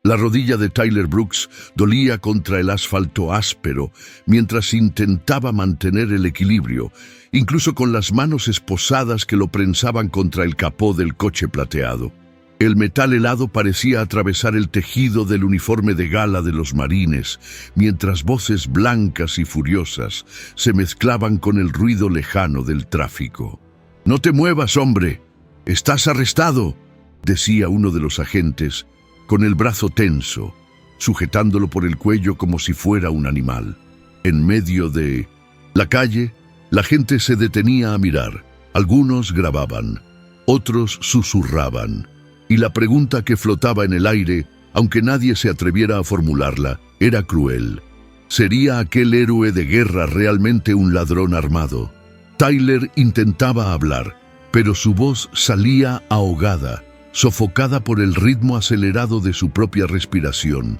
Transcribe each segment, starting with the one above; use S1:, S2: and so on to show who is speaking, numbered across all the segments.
S1: La rodilla de Tyler Brooks dolía contra el asfalto áspero mientras intentaba mantener el equilibrio, incluso con las manos esposadas que lo prensaban contra el capó del coche plateado. El metal helado parecía atravesar el tejido del uniforme de gala de los marines, mientras voces blancas y furiosas se mezclaban con el ruido lejano del tráfico. «¡No te muevas, hombre! ¡Estás arrestado!», decía uno de los agentes, con el brazo tenso, sujetándolo por el cuello como si fuera un animal. En medio de la calle, la gente se detenía a mirar. Algunos grababan, otros susurraban. Y la pregunta que flotaba en el aire, aunque nadie se atreviera a formularla, era cruel. ¿Sería aquel héroe de guerra realmente un ladrón armado? Tyler intentaba hablar, pero su voz salía ahogada, sofocada por el ritmo acelerado de su propia respiración.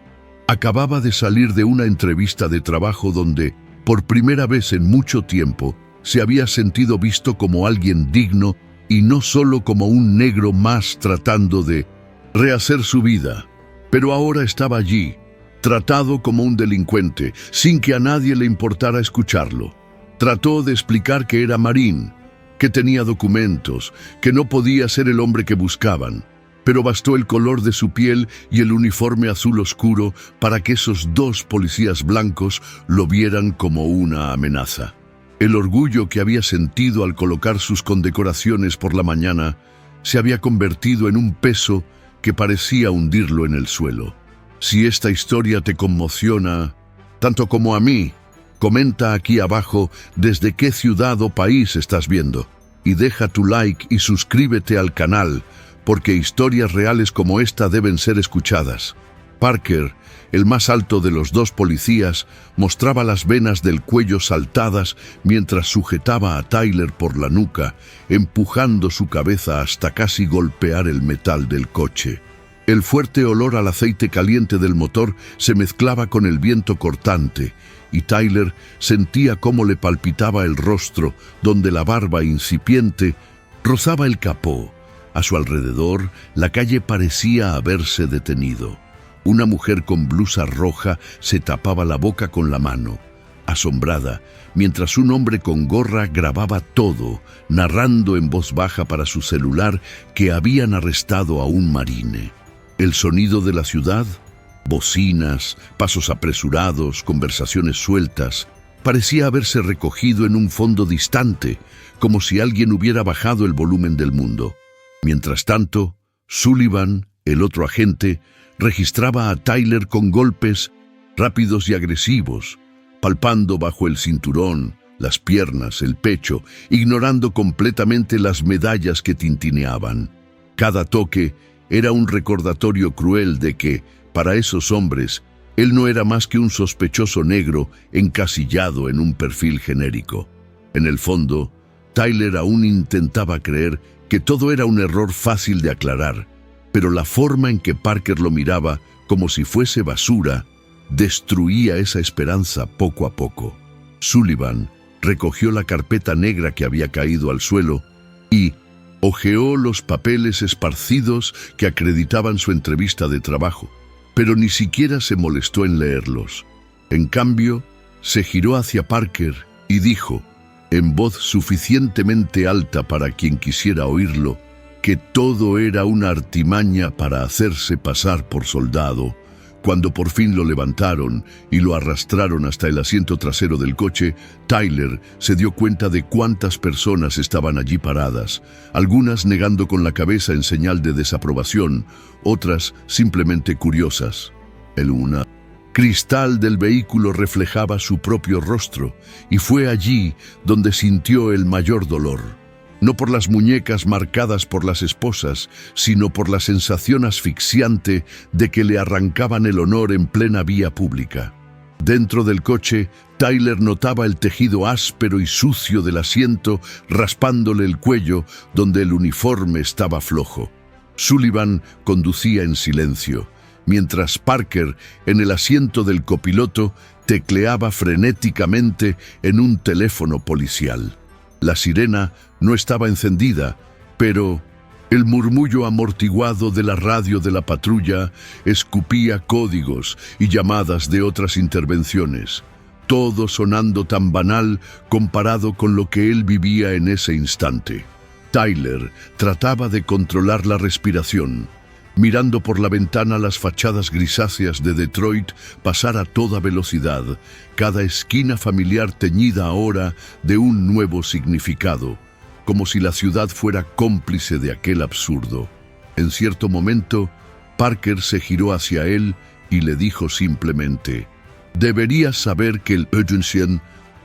S1: Acababa de salir de una entrevista de trabajo donde, por primera vez en mucho tiempo, se había sentido visto como alguien digno y no solo como un negro más tratando de rehacer su vida. Pero ahora estaba allí, tratado como un delincuente, sin que a nadie le importara escucharlo. Trató de explicar que era marín, que tenía documentos, que no podía ser el hombre que buscaban, pero bastó el color de su piel y el uniforme azul oscuro para que esos dos policías blancos lo vieran como una amenaza. El orgullo que había sentido al colocar sus condecoraciones por la mañana se había convertido en un peso que parecía hundirlo en el suelo. Si esta historia te conmociona, tanto como a mí, comenta aquí abajo desde qué ciudad o país estás viendo. Y deja tu like y suscríbete al canal, porque historias reales como esta deben ser escuchadas. Parker, el más alto de los dos policías, mostraba las venas del cuello saltadas mientras sujetaba a Tyler por la nuca, empujando su cabeza hasta casi golpear el metal del coche. El fuerte olor al aceite caliente del motor se mezclaba con el viento cortante, y Tyler sentía cómo le palpitaba el rostro, donde la barba incipiente rozaba el capó. A su alrededor, la calle parecía haberse detenido. Una mujer con blusa roja se tapaba la boca con la mano, asombrada, mientras un hombre con gorra grababa todo, narrando en voz baja para su celular que habían arrestado a un marine. El sonido de la ciudad, bocinas, pasos apresurados, conversaciones sueltas, parecía haberse recogido en un fondo distante, como si alguien hubiera bajado el volumen del mundo. Mientras tanto, Sullivan, el otro agente, registraba a Tyler con golpes rápidos y agresivos, palpando bajo el cinturón, las piernas, el pecho, ignorando completamente las medallas que tintineaban. Cada toque era un recordatorio cruel de que, para esos hombres, él no era más que un sospechoso negro encasillado en un perfil genérico. En el fondo, Tyler aún intentaba creer que todo era un error fácil de aclarar, pero la forma en que Parker lo miraba, como si fuese basura, destruía esa esperanza poco a poco. Sullivan recogió la carpeta negra que había caído al suelo y hojeó los papeles esparcidos que acreditaban su entrevista de trabajo, pero ni siquiera se molestó en leerlos. En cambio, se giró hacia Parker y dijo, en voz suficientemente alta para quien quisiera oírlo, que todo era una artimaña para hacerse pasar por soldado. Cuando por fin lo levantaron y lo arrastraron hasta el asiento trasero del coche, Tyler se dio cuenta de cuántas personas estaban allí paradas, algunas negando con la cabeza en señal de desaprobación, otras simplemente curiosas. El cristal del vehículo reflejaba su propio rostro, y fue allí donde sintió el mayor dolor. No por las muñecas marcadas por las esposas, sino por la sensación asfixiante de que le arrancaban el honor en plena vía pública. Dentro del coche, Tyler notaba el tejido áspero y sucio del asiento raspándole el cuello donde el uniforme estaba flojo. Sullivan conducía en silencio, mientras Parker, en el asiento del copiloto, tecleaba frenéticamente en un teléfono policial. La sirena no estaba encendida, pero El murmullo amortiguado de la radio de la patrulla escupía códigos y llamadas de otras intervenciones, todo sonando tan banal comparado con lo que él vivía en ese instante. Tyler trataba de controlar la respiración, mirando por la ventana las fachadas grisáceas de Detroit pasar a toda velocidad, cada esquina familiar teñida ahora de un nuevo significado, como si la ciudad fuera cómplice de aquel absurdo. En cierto momento, Parker se giró hacia él y le dijo simplemente: «Deberías saber que el Urgency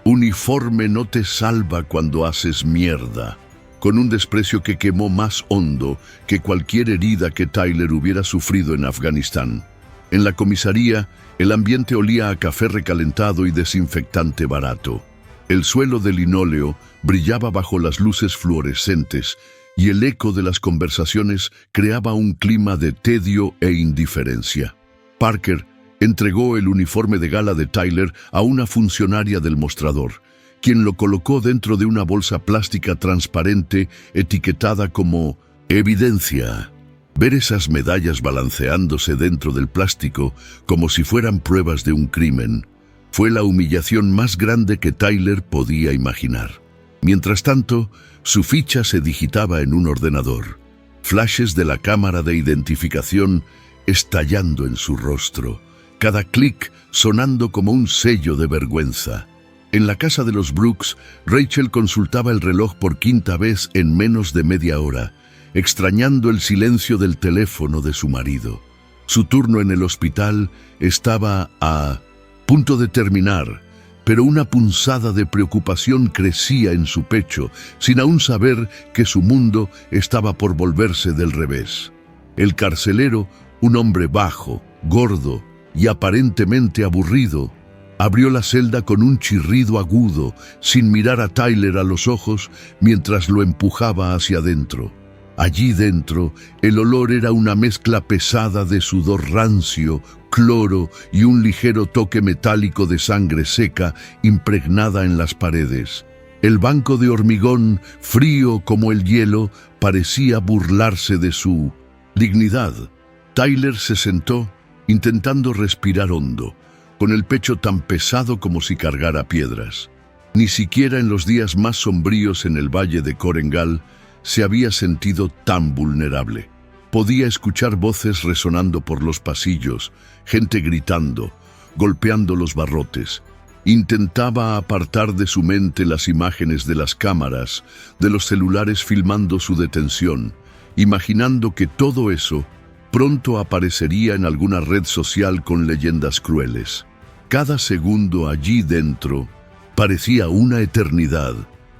S1: uniforme no te salva cuando haces mierda», con un desprecio que quemó más hondo que cualquier herida que Tyler hubiera sufrido en Afganistán. En la comisaría, el ambiente olía a café recalentado y desinfectante barato. El suelo de linóleo brillaba bajo las luces fluorescentes y el eco de las conversaciones creaba un clima de tedio e indiferencia. Parker entregó el uniforme de gala de Tyler a una funcionaria del mostrador, quien lo colocó dentro de una bolsa plástica transparente etiquetada como «Evidencia». Ver esas medallas balanceándose dentro del plástico como si fueran pruebas de un crimen fue la humillación más grande que Tyler podía imaginar. Mientras tanto, su ficha se digitaba en un ordenador, flashes de la cámara de identificación estallando en su rostro, cada clic sonando como un sello de vergüenza. En la casa de los Brooks, Rachel consultaba el reloj por quinta vez en menos de media hora, extrañando el silencio del teléfono de su marido. Su turno en el hospital estaba a punto de terminar, pero una punzada de preocupación crecía en su pecho, sin aún saber que su mundo estaba por volverse del revés. El carcelero, un hombre bajo, gordo y aparentemente aburrido, abrió la celda con un chirrido agudo, sin mirar a Tyler a los ojos mientras lo empujaba hacia adentro. Allí dentro, el olor era una mezcla pesada de sudor rancio, cloro y un ligero toque metálico de sangre seca impregnada en las paredes. El banco de hormigón, frío como el hielo, parecía burlarse de su dignidad. Tyler se sentó, intentando respirar hondo, con el pecho tan pesado como si cargara piedras. Ni siquiera en los días más sombríos en el valle de Korengal se había sentido tan vulnerable. Podía escuchar voces resonando por los pasillos, gente gritando, golpeando los barrotes. Intentaba apartar de su mente las imágenes de las cámaras, de los celulares filmando su detención, imaginando que todo eso pronto aparecería en alguna red social con leyendas crueles. Cada segundo allí dentro parecía una eternidad,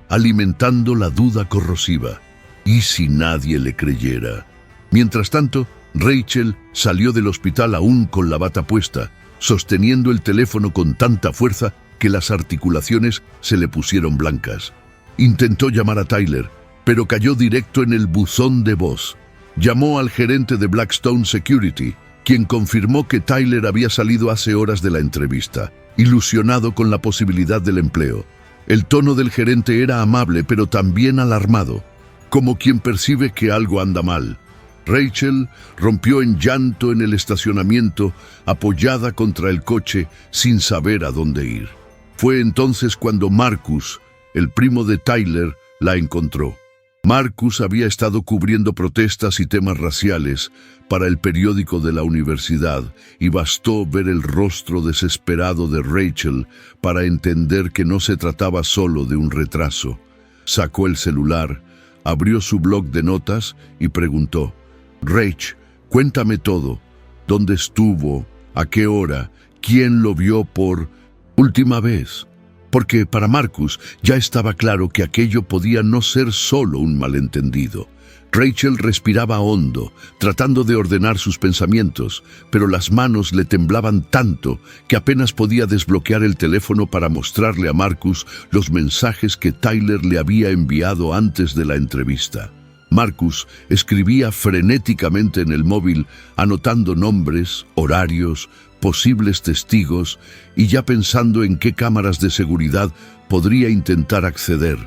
S1: alimentando la duda corrosiva. ¿Y si nadie le creyera? Mientras tanto, Rachel salió del hospital aún con la bata puesta, sosteniendo el teléfono con tanta fuerza que las articulaciones se le pusieron blancas. Intentó llamar a Tyler, pero cayó directo en el buzón de voz. Llamó al gerente de Blackstone Security, quien confirmó que Tyler había salido hace horas de la entrevista, ilusionado con la posibilidad del empleo. El tono del gerente era amable, pero también alarmado, como quien percibe que algo anda mal. Rachel rompió en llanto en el estacionamiento, apoyada contra el coche, sin saber a dónde ir. Fue entonces cuando Marcus, el primo de Tyler, la encontró. Marcus había estado cubriendo protestas y temas raciales para el periódico de la universidad, y bastó ver el rostro desesperado de Rachel para entender que no se trataba solo de un retraso. Sacó el celular, abrió su bloc de notas y preguntó: «Rach, cuéntame todo. ¿Dónde estuvo? ¿A qué hora? ¿Quién lo vio por última vez?» Porque para Marcus ya estaba claro que aquello podía no ser solo un malentendido. Rachel respiraba hondo, tratando de ordenar sus pensamientos, pero las manos le temblaban tanto que apenas podía desbloquear el teléfono para mostrarle a Marcus los mensajes que Tyler le había enviado antes de la entrevista. Marcus escribía frenéticamente en el móvil, anotando nombres, horarios, posibles testigos y ya pensando en qué cámaras de seguridad podría intentar acceder.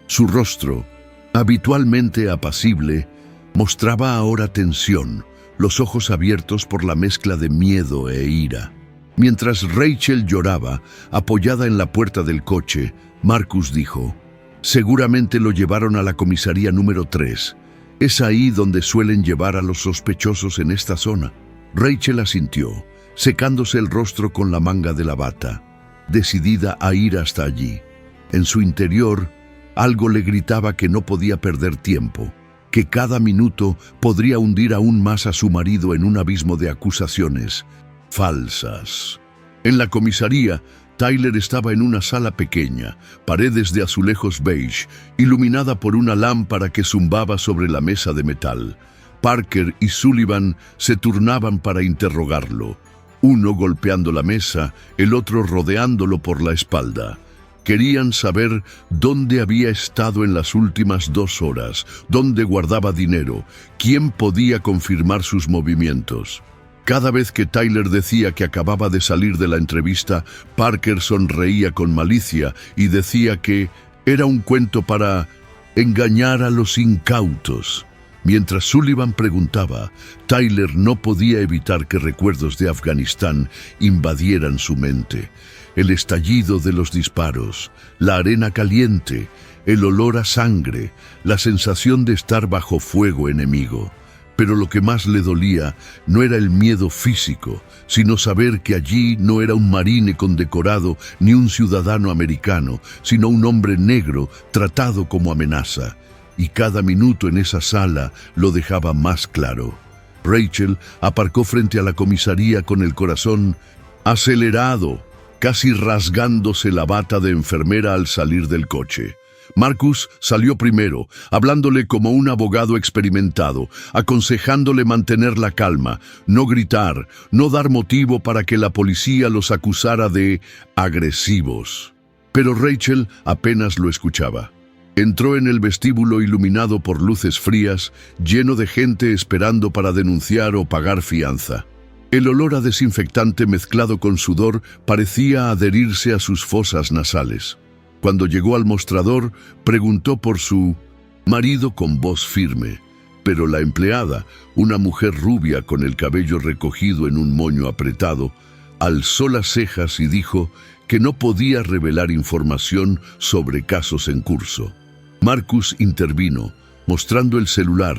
S1: Su rostro, habitualmente apacible, Mostraba ahora tensión, los ojos abiertos por la mezcla de miedo e ira. Mientras Rachel lloraba, apoyada en la puerta del coche, Marcus dijo: «Seguramente lo llevaron a la comisaría número 3. Es ahí donde suelen llevar a los sospechosos en esta zona». Rachel asintió, secándose el rostro con la manga de la bata, decidida a ir hasta allí. En su interior, algo le gritaba que no podía perder tiempo, que cada minuto podría hundir aún más a su marido en un abismo de acusaciones falsas. En la comisaría, Tyler estaba en una sala pequeña, paredes de azulejos beige, iluminada por una lámpara que zumbaba sobre la mesa de metal. Parker y Sullivan se turnaban para interrogarlo, uno golpeando la mesa, el otro rodeándolo por la espalda. Querían saber dónde había estado en las últimas 2 horas, dónde guardaba dinero, quién podía confirmar sus movimientos. Cada vez que Tyler decía que acababa de salir de la entrevista, Parker sonreía con malicia y decía que era un cuento para engañar a los incautos. Mientras Sullivan preguntaba, Tyler no podía evitar que recuerdos de Afganistán invadieran su mente. El estallido de los disparos, la arena caliente, el olor a sangre, la sensación de estar bajo fuego enemigo. Pero lo que más le dolía no era el miedo físico, sino saber que allí no era un marine condecorado ni un ciudadano americano, sino un hombre negro tratado como amenaza. Y cada minuto en esa sala lo dejaba más claro. Rachel aparcó frente a la comisaría con el corazón acelerado, casi rasgándose la bata de enfermera al salir del coche. Marcus salió primero, hablándole como un abogado experimentado, aconsejándole mantener la calma, no gritar, no dar motivo para que la policía los acusara de agresivos. Pero Rachel apenas lo escuchaba. Entró en el vestíbulo iluminado por luces frías, lleno de gente esperando para denunciar o pagar fianza. El olor a desinfectante mezclado con sudor parecía adherirse a sus fosas nasales. Cuando llegó al mostrador, preguntó por su marido con voz firme, pero la empleada, una mujer rubia con el cabello recogido en un moño apretado, alzó las cejas y dijo que no podía revelar información sobre casos en curso. Marcus intervino, mostrando el celular,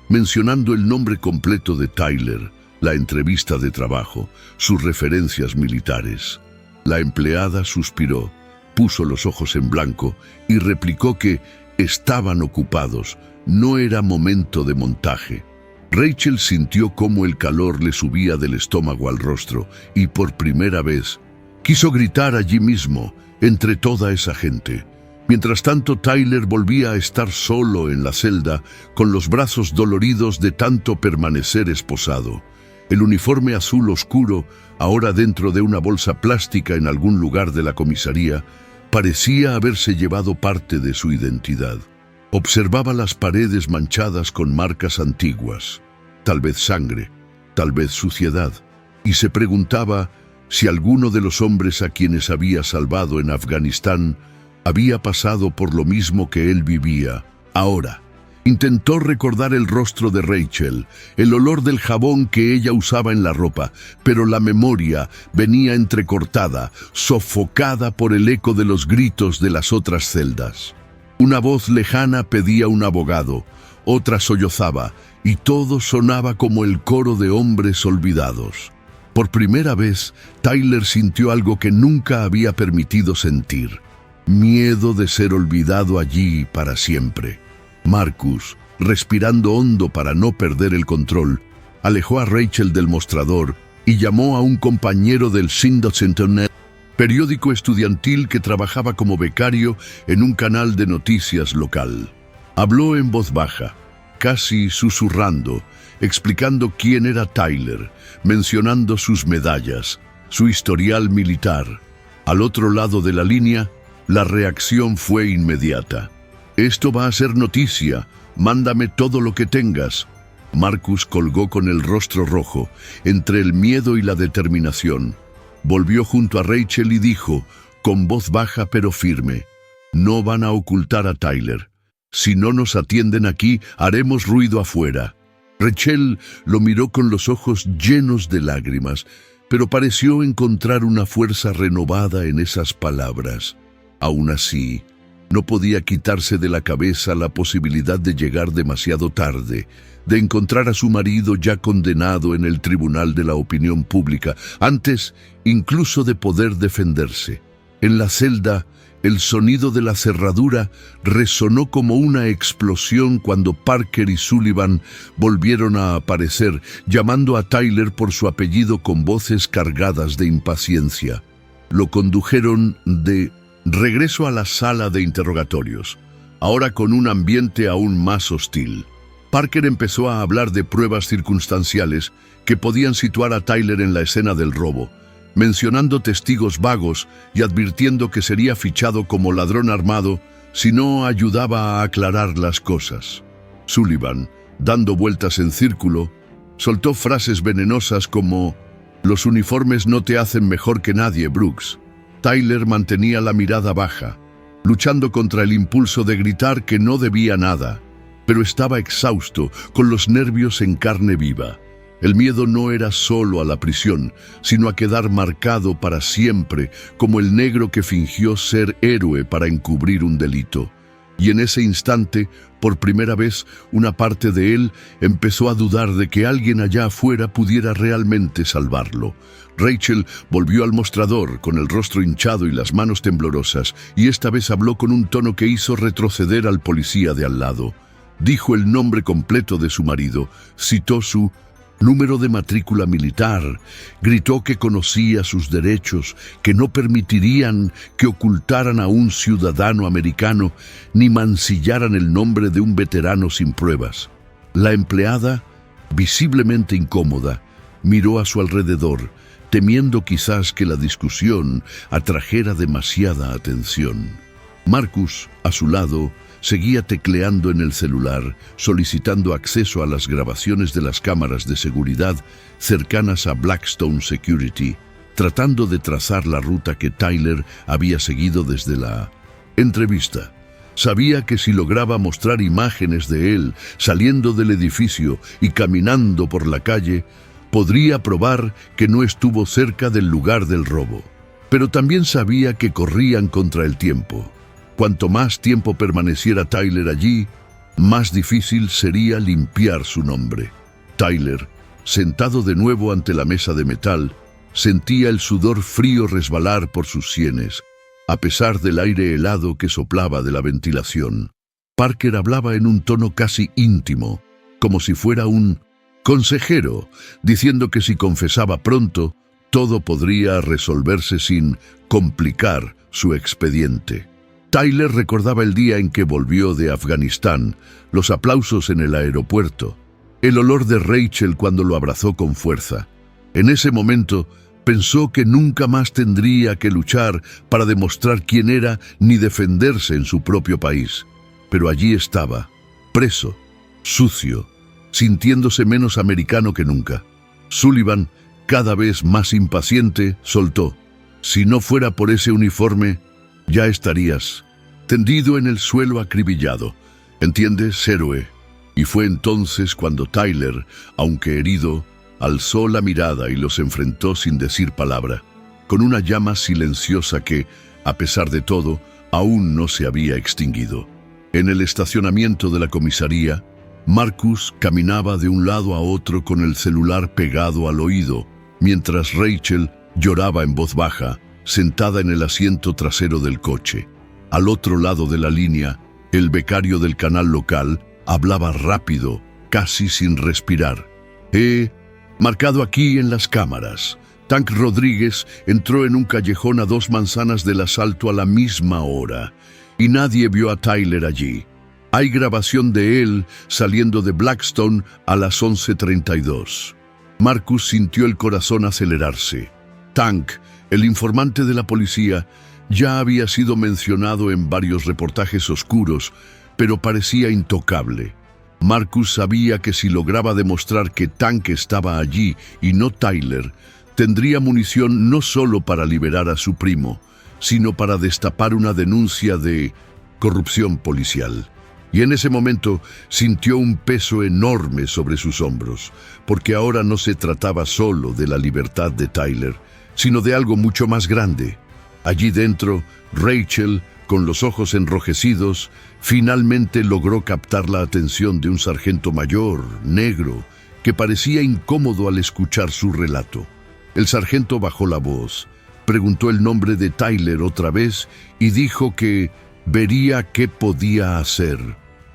S1: mencionando el nombre completo de Tyler, la entrevista de trabajo, sus referencias militares. La empleada suspiró, puso los ojos en blanco y replicó que estaban ocupados, no era momento de montaje. Rachel sintió cómo el calor le subía del estómago al rostro y por primera vez quiso gritar allí mismo, entre toda esa gente. Mientras tanto, Tyler volvía a estar solo en la celda, con los brazos doloridos de tanto permanecer esposado. El uniforme azul oscuro, ahora dentro de una bolsa plástica en algún lugar de la comisaría, parecía haberse llevado parte de su identidad. Observaba las paredes manchadas con marcas antiguas, tal vez sangre, tal vez suciedad, y se preguntaba si alguno de los hombres a quienes había salvado en Afganistán había pasado por lo mismo que él vivía ahora. Intentó recordar el rostro de Rachel, el olor del jabón que ella usaba en la ropa, pero la memoria venía entrecortada, sofocada por el eco de los gritos de las otras celdas. Una voz lejana pedía un abogado, otra sollozaba, y todo sonaba como el coro de hombres olvidados. Por primera vez, Tyler sintió algo que nunca había permitido sentir: miedo de ser olvidado allí para siempre. Marcus, respirando hondo para no perder el control, alejó a Rachel del mostrador y llamó a un compañero del Sunday Sentinel, periódico estudiantil que trabajaba como becario en un canal de noticias local. Habló en voz baja, casi susurrando, explicando quién era Tyler, mencionando sus medallas, su historial militar. Al otro lado de la línea, la reacción fue inmediata. «Esto va a ser noticia, mándame todo lo que tengas». Marcus colgó con el rostro rojo, entre el miedo y la determinación. Volvió junto a Rachel y dijo, con voz baja pero firme: «No van a ocultar a Tyler. Si no nos atienden aquí, haremos ruido afuera. Rachel lo miró con los ojos llenos de lágrimas, pero pareció encontrar una fuerza renovada en esas palabras. Aún así, no podía quitarse de la cabeza la posibilidad de llegar demasiado tarde, de encontrar a su marido ya condenado en el tribunal de la opinión pública, antes incluso de poder defenderse. En la celda, el sonido de la cerradura resonó como una explosión cuando Parker y Sullivan volvieron a aparecer, llamando a Tyler por su apellido con voces cargadas de impaciencia. Lo condujeron de regreso a la sala de interrogatorios, ahora con un ambiente aún más hostil. Parker empezó a hablar de pruebas circunstanciales que podían situar a Tyler en la escena del robo, mencionando testigos vagos y advirtiendo que sería fichado como ladrón armado si no ayudaba a aclarar las cosas. Sullivan, dando vueltas en círculo, soltó frases venenosas como «Los uniformes no te hacen mejor que nadie, Brooks». Tyler mantenía la mirada baja, luchando contra el impulso de gritar que no debía nada, pero estaba exhausto, con los nervios en carne viva. El miedo no era solo a la prisión, sino a quedar marcado para siempre como el negro que fingió ser héroe para encubrir un delito. Y en ese instante, por primera vez, una parte de él empezó a dudar de que alguien allá afuera pudiera realmente salvarlo. Rachel volvió al mostrador con el rostro hinchado y las manos temblorosas, y esta vez habló con un tono que hizo retroceder al policía de al lado. Dijo el nombre completo de su marido, citó su número de matrícula militar, gritó que conocía sus derechos, que no permitirían que ocultaran a un ciudadano americano ni mancillaran el nombre de un veterano sin pruebas. La empleada, visiblemente incómoda, miró a su alrededor, temiendo quizás que la discusión atrajera demasiada atención. Marcus, a su lado, seguía tecleando en el celular, solicitando acceso a las grabaciones de las cámaras de seguridad cercanas a Blackstone Security, tratando de trazar la ruta que Tyler había seguido desde la entrevista. Sabía que si lograba mostrar imágenes de él saliendo del edificio y caminando por la calle, podría probar que no estuvo cerca del lugar del robo. Pero también sabía que corrían contra el tiempo. Cuanto más tiempo permaneciera Tyler allí, más difícil sería limpiar su nombre. Tyler, sentado de nuevo ante la mesa de metal, sentía el sudor frío resbalar por sus sienes, a pesar del aire helado que soplaba de la ventilación. Parker hablaba en un tono casi íntimo, como si fuera un consejero, diciendo que si confesaba pronto, todo podría resolverse sin complicar su expediente. Tyler recordaba el día en que volvió de Afganistán, los aplausos en el aeropuerto, el olor de Rachel cuando lo abrazó con fuerza. En ese momento, pensó que nunca más tendría que luchar para demostrar quién era ni defenderse en su propio país. Pero allí estaba, preso, sucio, sintiéndose menos americano que nunca. Sullivan, cada vez más impaciente, soltó: «Si no fuera por ese uniforme, ya estarías tendido en el suelo acribillado. ¿Entiendes, héroe?» Y fue entonces cuando Tyler, aunque herido, alzó la mirada y los enfrentó sin decir palabra, con una llama silenciosa que, a pesar de todo, aún no se había extinguido. En el estacionamiento de la comisaría, Marcus caminaba de un lado a otro con el celular pegado al oído, mientras Rachel lloraba en voz baja, sentada en el asiento trasero del coche. Al otro lado de la línea, el becario del canal local hablaba rápido, casi sin respirar. «He marcado aquí en las cámaras. Tank Rodríguez entró en un callejón a 2 manzanas del asalto a la misma hora, y nadie vio a Tyler allí. Hay grabación de él saliendo de Blackstone a las 11:32. Marcus sintió el corazón acelerarse. Tank, el informante de la policía, ya había sido mencionado en varios reportajes oscuros, pero parecía intocable. Marcus sabía que si lograba demostrar que Tank estaba allí y no Tyler, tendría munición no solo para liberar a su primo, sino para destapar una denuncia de corrupción policial. Y en ese momento sintió un peso enorme sobre sus hombros, porque ahora no se trataba solo de la libertad de Tyler, sino de algo mucho más grande. Allí dentro, Rachel, con los ojos enrojecidos, finalmente logró captar la atención de un sargento mayor, negro, que parecía incómodo al escuchar su relato. El sargento bajó la voz, preguntó el nombre de Tyler otra vez y dijo que vería qué podía hacer.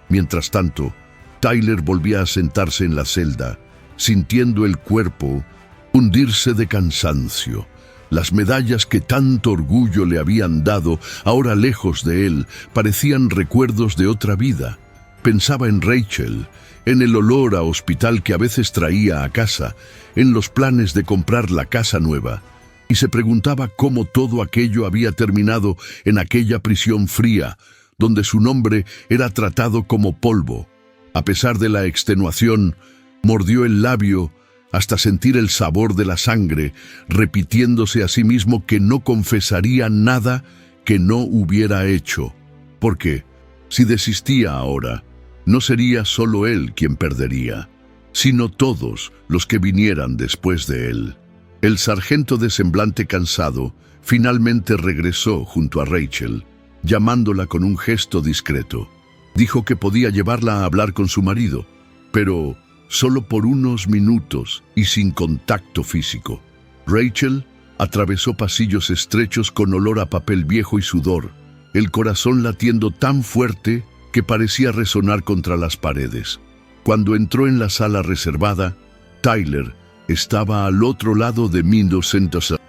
S1: Mientras tanto, Tyler volvía a sentarse en la celda, sintiendo el cuerpo hundirse de cansancio. Las medallas que tanto orgullo le habían dado, ahora lejos de él, parecían recuerdos de otra vida. Pensaba en Rachel, en el olor a hospital que a veces traía a casa, en los planes de comprar la casa nueva, y se preguntaba cómo todo aquello había terminado en aquella prisión fría, donde su nombre era tratado como polvo. A pesar de la extenuación, mordió el labio hasta sentir el sabor de la sangre, repitiéndose a sí mismo que no confesaría nada que no hubiera hecho. Porque, si desistía ahora, no sería solo él quien perdería, sino todos los que vinieran después de él. El sargento de semblante cansado finalmente regresó junto a Rachel, llamándola con un gesto discreto. Dijo que podía llevarla a hablar con su marido, pero solo por unos minutos y sin contacto físico. Rachel atravesó pasillos estrechos con olor a papel viejo y sudor, el corazón latiendo tan fuerte que parecía resonar contra las paredes. Cuando entró en la sala reservada, Tyler estaba al otro lado de Mendoza,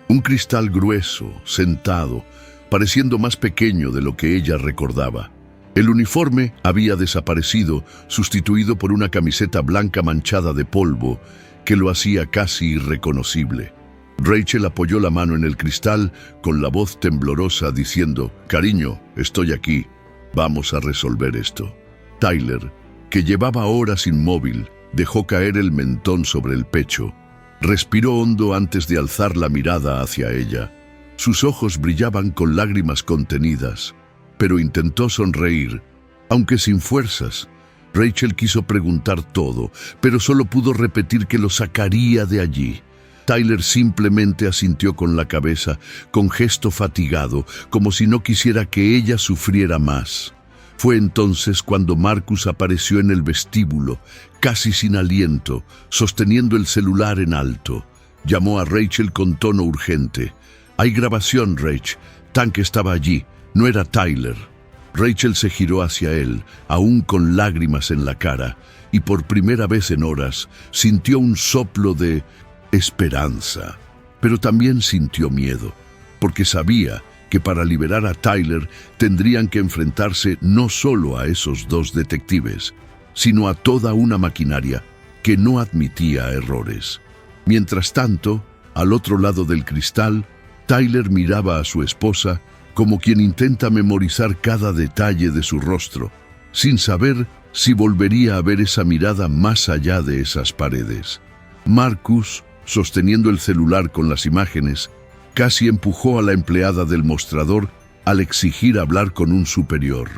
S1: un cristal grueso, sentado, pareciendo más pequeño de lo que ella recordaba. El uniforme había desaparecido, sustituido por una camiseta blanca manchada de polvo que lo hacía casi irreconocible. Rachel apoyó la mano en el cristal con la voz temblorosa diciendo: «Cariño, estoy aquí. Vamos a resolver esto». Tyler, que llevaba horas inmóvil, dejó caer el mentón sobre el pecho. Respiró hondo antes de alzar la mirada hacia ella. Sus ojos brillaban con lágrimas contenidas, pero intentó sonreír, aunque sin fuerzas. Rachel quiso preguntar todo, pero solo pudo repetir que lo sacaría de allí. Tyler simplemente asintió con la cabeza, con gesto fatigado, como si no quisiera que ella sufriera más. Fue entonces cuando Marcus apareció en el vestíbulo, casi sin aliento, sosteniendo el celular en alto. Llamó a Rachel con tono urgente. «Hay grabación, Rach. Tank estaba allí. No era Tyler». Rachel se giró hacia él, aún con lágrimas en la cara, y por primera vez en horas sintió un soplo de esperanza. Pero también sintió miedo, porque sabía que para liberar a Tyler tendrían que enfrentarse no solo a esos dos detectives, sino a toda una maquinaria que no admitía errores. Mientras tanto, al otro lado del cristal, Tyler miraba a su esposa como quien intenta memorizar cada detalle de su rostro, sin saber si volvería a ver esa mirada más allá de esas paredes. Marcus, sosteniendo el celular con las imágenes, casi empujó a la empleada del mostrador al exigir hablar con un superior.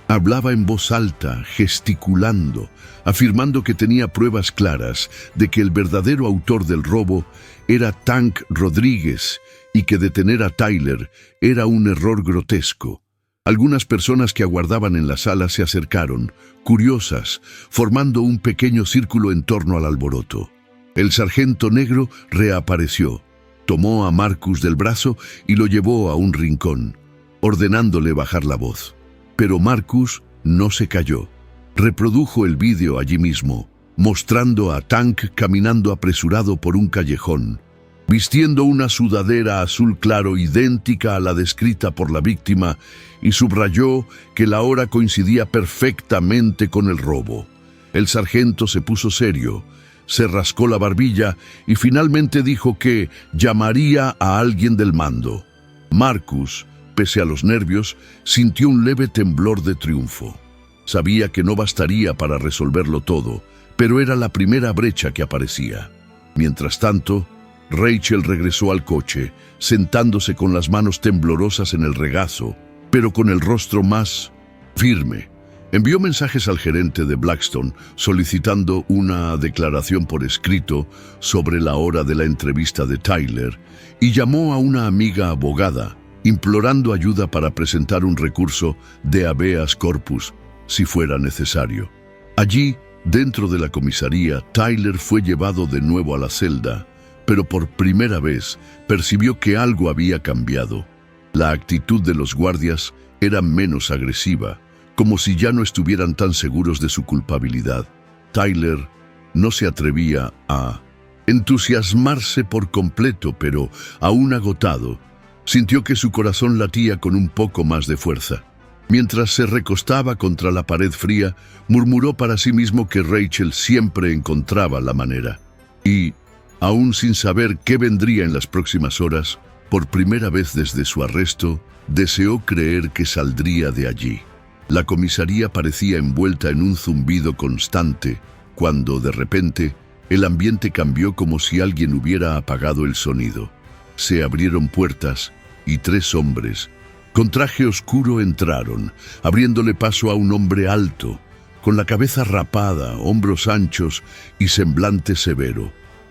S1: Hablaba en voz alta, gesticulando, afirmando que tenía pruebas claras de que el verdadero autor del robo era Tank Rodríguez y que detener a Tyler era un error grotesco. Algunas personas que aguardaban en la sala se acercaron, curiosas, formando un pequeño círculo en torno al alboroto. El sargento negro reapareció, tomó a Marcus del brazo y lo llevó a un rincón, ordenándole bajar la voz. Pero Marcus no se calló. Reprodujo el vídeo allí mismo, mostrando a Tank caminando apresurado por un callejón, vistiendo una sudadera azul claro idéntica a la descrita por la víctima, y subrayó que la hora coincidía perfectamente con el robo. El sargento se puso serio, se rascó la barbilla y finalmente dijo que llamaría a alguien del mando. Marcus, pese a los nervios, sintió un leve temblor de triunfo. Sabía que no bastaría para resolverlo todo, pero era la primera brecha que aparecía. Mientras tanto, Rachel regresó al coche, sentándose con las manos temblorosas en el regazo, pero con el rostro más firme. Envió mensajes al gerente de Blackstone solicitando una declaración por escrito sobre la hora de la entrevista de Tyler y llamó a una amiga abogada implorando ayuda para presentar un recurso de habeas corpus si fuera necesario. Allí, dentro de la comisaría, Tyler fue llevado de nuevo a la celda, pero por primera vez percibió que algo había cambiado. La actitud de los guardias era menos agresiva, como si ya no estuvieran tan seguros de su culpabilidad. Tyler no se atrevía a entusiasmarse por completo, pero, aún agotado, sintió que su corazón latía con un poco más de fuerza. Mientras se recostaba contra la pared fría, murmuró para sí mismo que Rachel siempre encontraba la manera. Y, aún sin saber qué vendría en las próximas horas, por primera vez desde su arresto, deseó creer que saldría de allí. La comisaría parecía envuelta en un zumbido constante, cuando, de repente, el ambiente cambió como si alguien hubiera apagado el sonido. Se abrieron puertas y 3 hombres, con traje oscuro, entraron, abriéndole paso a un hombre alto, con la cabeza rapada, hombros anchos y semblante severo.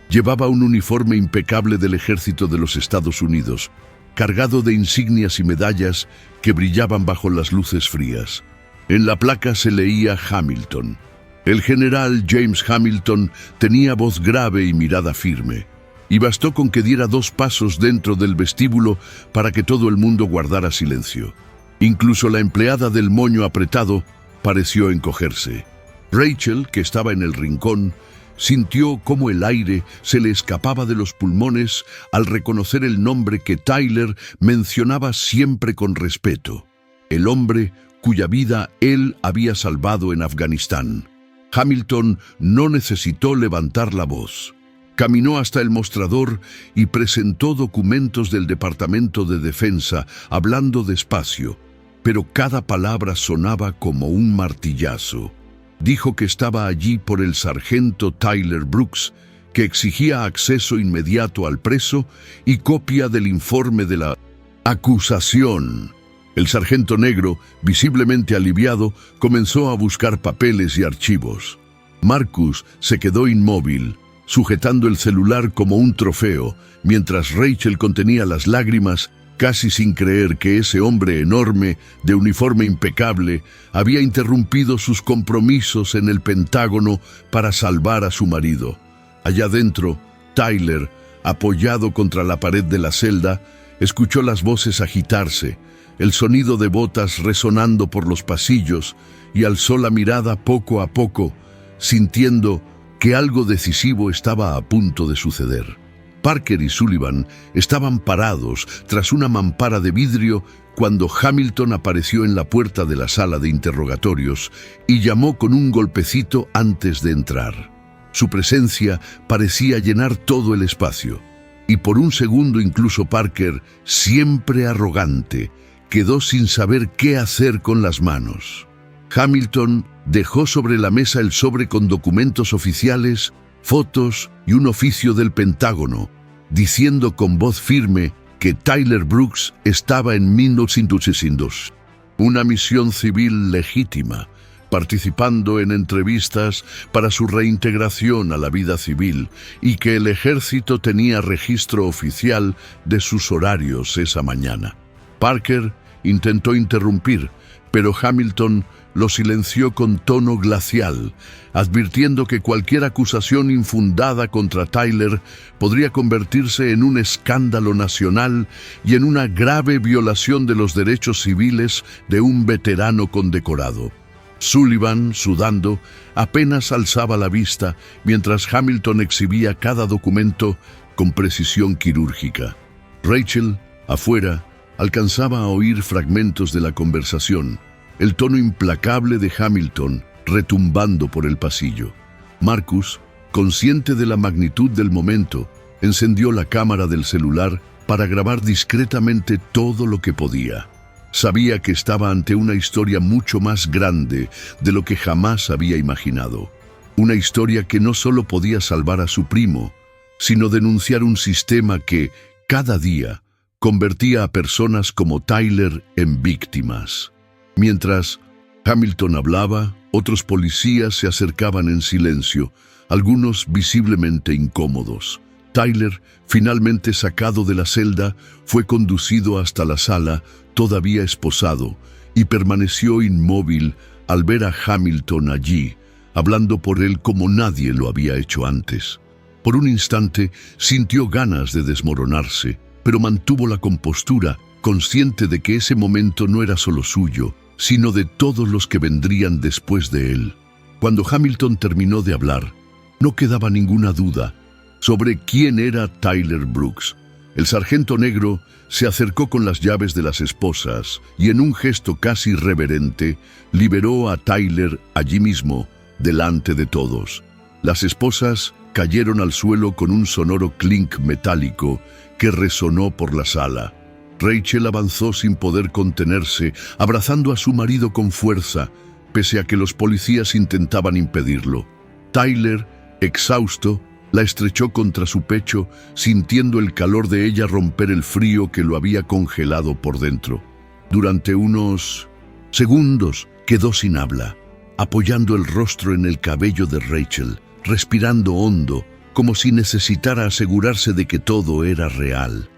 S1: Llevaba un uniforme impecable del ejército de los Estados Unidos, cargado de insignias y medallas que brillaban bajo las luces frías. En la placa se leía Hamilton. El general James Hamilton tenía voz grave y mirada firme, y bastó con que diera 2 pasos dentro del vestíbulo para que todo el mundo guardara silencio. Incluso la empleada del moño apretado pareció encogerse. Rachel, que estaba en el rincón, sintió cómo el aire se le escapaba de los pulmones al reconocer el nombre que Tyler mencionaba siempre con respeto. El hombre cuya vida él había salvado en Afganistán. Hamilton no necesitó levantar la voz. Caminó hasta el mostrador y presentó documentos del Departamento de Defensa, hablando despacio, pero cada palabra sonaba como un martillazo. Dijo que estaba allí por el sargento Tyler Brooks, que exigía acceso inmediato al preso y copia del informe de la acusación. El sargento negro, visiblemente aliviado, comenzó a buscar papeles y archivos. Marcus se quedó inmóvil, sujetando el celular como un trofeo, mientras Rachel contenía las lágrimas, casi sin creer que ese hombre enorme, de uniforme impecable, había interrumpido sus compromisos en el Pentágono para salvar a su marido. Allá dentro, Tyler, apoyado contra la pared de la celda, escuchó las voces agitarse, el sonido de botas resonando por los pasillos, y alzó la mirada poco a poco, sintiendo que algo decisivo estaba a punto de suceder. Parker y Sullivan estaban parados tras una mampara de vidrio cuando Hamilton apareció en la puerta de la sala de interrogatorios y llamó con un golpecito antes de entrar. Su presencia parecía llenar todo el espacio, y por un segundo incluso Parker, siempre arrogante, quedó sin saber qué hacer con las manos. Hamilton dejó sobre la mesa el sobre con documentos oficiales, fotos y un oficio del Pentágono, diciendo con voz firme que Tyler Brooks estaba en 1962. Una misión civil legítima, participando en entrevistas para su reintegración a la vida civil y que el ejército tenía registro oficial de sus horarios esa mañana. Parker intentó interrumpir, pero Hamilton lo silenció con tono glacial, advirtiendo que cualquier acusación infundada contra Tyler podría convertirse en un escándalo nacional y en una grave violación de los derechos civiles de un veterano condecorado. Sullivan, sudando, apenas alzaba la vista mientras Hamilton exhibía cada documento con precisión quirúrgica. Rachel, afuera, alcanzaba a oír fragmentos de la conversación, el tono implacable de Hamilton retumbando por el pasillo. Marcus, consciente de la magnitud del momento, encendió la cámara del celular para grabar discretamente todo lo que podía. Sabía que estaba ante una historia mucho más grande de lo que jamás había imaginado. Una historia que no solo podía salvar a su primo, sino denunciar un sistema que, cada día, convertía a personas como Tyler en víctimas. Mientras Hamilton hablaba, otros policías se acercaban en silencio, algunos visiblemente incómodos. Tyler, finalmente sacado de la celda, fue conducido hasta la sala, todavía esposado, y permaneció inmóvil al ver a Hamilton allí, hablando por él como nadie lo había hecho antes. Por un instante sintió ganas de desmoronarse, pero mantuvo la compostura, consciente de que ese momento no era solo suyo, sino de todos los que vendrían después de él. Cuando Hamilton terminó de hablar, no quedaba ninguna duda sobre quién era Tyler Brooks. El sargento negro se acercó con las llaves de las esposas y en un gesto casi reverente liberó a Tyler allí mismo, delante de todos. Las esposas cayeron al suelo con un sonoro clink metálico que resonó por la sala. Rachel avanzó sin poder contenerse, abrazando a su marido con fuerza, pese a que los policías intentaban impedirlo. Tyler, exhausto, la estrechó contra su pecho, sintiendo el calor de ella romper el frío que lo había congelado por dentro. Durante unos segundos quedó sin habla, apoyando el rostro en el cabello de Rachel, respirando hondo, como si necesitara asegurarse de que todo era real.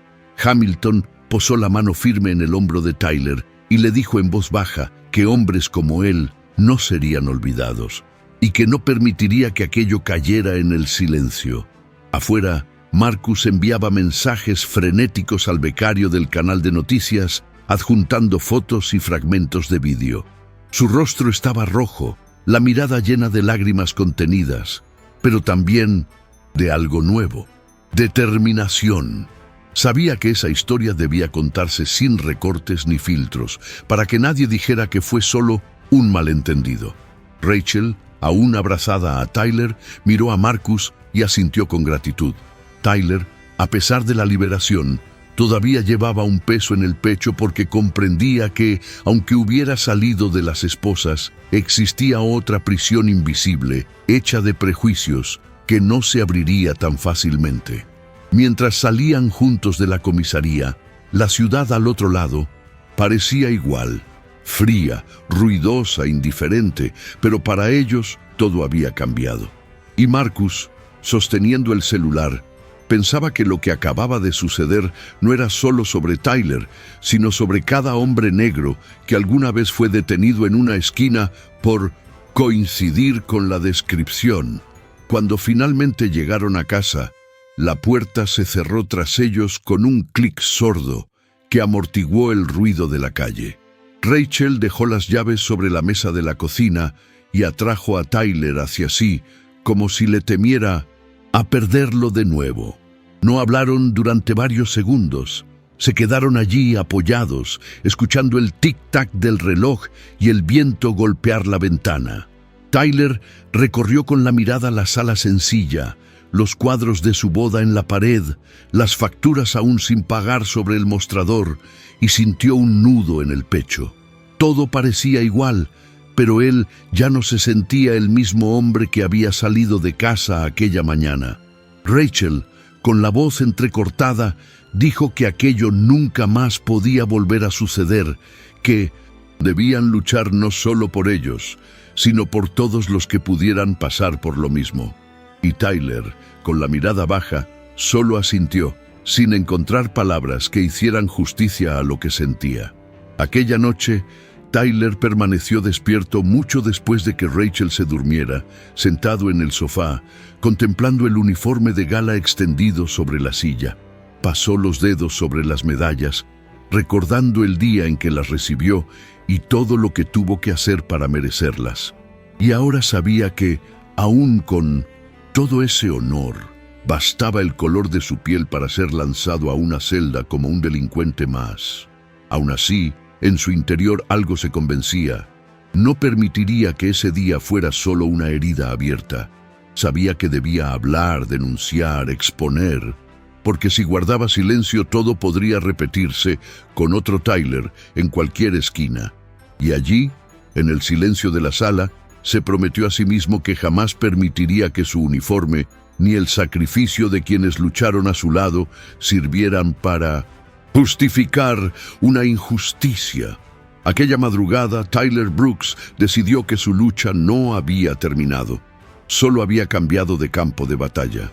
S1: Hamilton posó la mano firme en el hombro de Tyler y le dijo en voz baja que hombres como él no serían olvidados y que no permitiría que aquello cayera en el silencio. Afuera, Marcus enviaba mensajes frenéticos al becario del canal de noticias, adjuntando fotos y fragmentos de vídeo. Su rostro estaba rojo, la mirada llena de lágrimas contenidas, pero también de algo nuevo: determinación. Sabía que esa historia debía contarse sin recortes ni filtros, para que nadie dijera que fue solo un malentendido. Rachel, aún abrazada a Tyler, miró a Marcus y asintió con gratitud. Tyler, a pesar de la liberación, todavía llevaba un peso en el pecho porque comprendía que, aunque hubiera salido de las esposas, existía otra prisión invisible, hecha de prejuicios, que no se abriría tan fácilmente. Mientras salían juntos de la comisaría, la ciudad al otro lado parecía igual, fría, ruidosa, indiferente, pero para ellos todo había cambiado. Y Marcus, sosteniendo el celular, pensaba que lo que acababa de suceder no era solo sobre Tyler, sino sobre cada hombre negro que alguna vez fue detenido en una esquina por coincidir con la descripción. Cuando finalmente llegaron a casa, la puerta se cerró tras ellos con un clic sordo que amortiguó el ruido de la calle. Rachel dejó las llaves sobre la mesa de la cocina y atrajo a Tyler hacia sí, como si le temiera a perderlo de nuevo. No hablaron durante varios segundos. Se quedaron allí apoyados, escuchando el tic-tac del reloj y el viento golpear la ventana. Tyler recorrió con la mirada la sala sencilla, los cuadros de su boda en la pared, las facturas aún sin pagar sobre el mostrador, y sintió un nudo en el pecho. Todo parecía igual, pero él ya no se sentía el mismo hombre que había salido de casa aquella mañana. Rachel, con la voz entrecortada, dijo que aquello nunca más podía volver a suceder, que debían luchar no solo por ellos, sino por todos los que pudieran pasar por lo mismo. Y Tyler, con la mirada baja, solo asintió, sin encontrar palabras que hicieran justicia a lo que sentía. Aquella noche, Tyler permaneció despierto mucho después de que Rachel se durmiera, sentado en el sofá, contemplando el uniforme de gala extendido sobre la silla. Pasó los dedos sobre las medallas, recordando el día en que las recibió y todo lo que tuvo que hacer para merecerlas. Y ahora sabía que, aún con todo ese honor, bastaba el color de su piel para ser lanzado a una celda como un delincuente más. Aún así, en su interior algo se convencía. No permitiría que ese día fuera solo una herida abierta. Sabía que debía hablar, denunciar, exponer, porque si guardaba silencio todo podría repetirse con otro Tyler en cualquier esquina. Y allí, en el silencio de la sala, se prometió a sí mismo que jamás permitiría que su uniforme ni el sacrificio de quienes lucharon a su lado sirvieran para justificar una injusticia. Aquella madrugada, Tyler Brooks decidió que su lucha no había terminado, solo había cambiado de campo de batalla.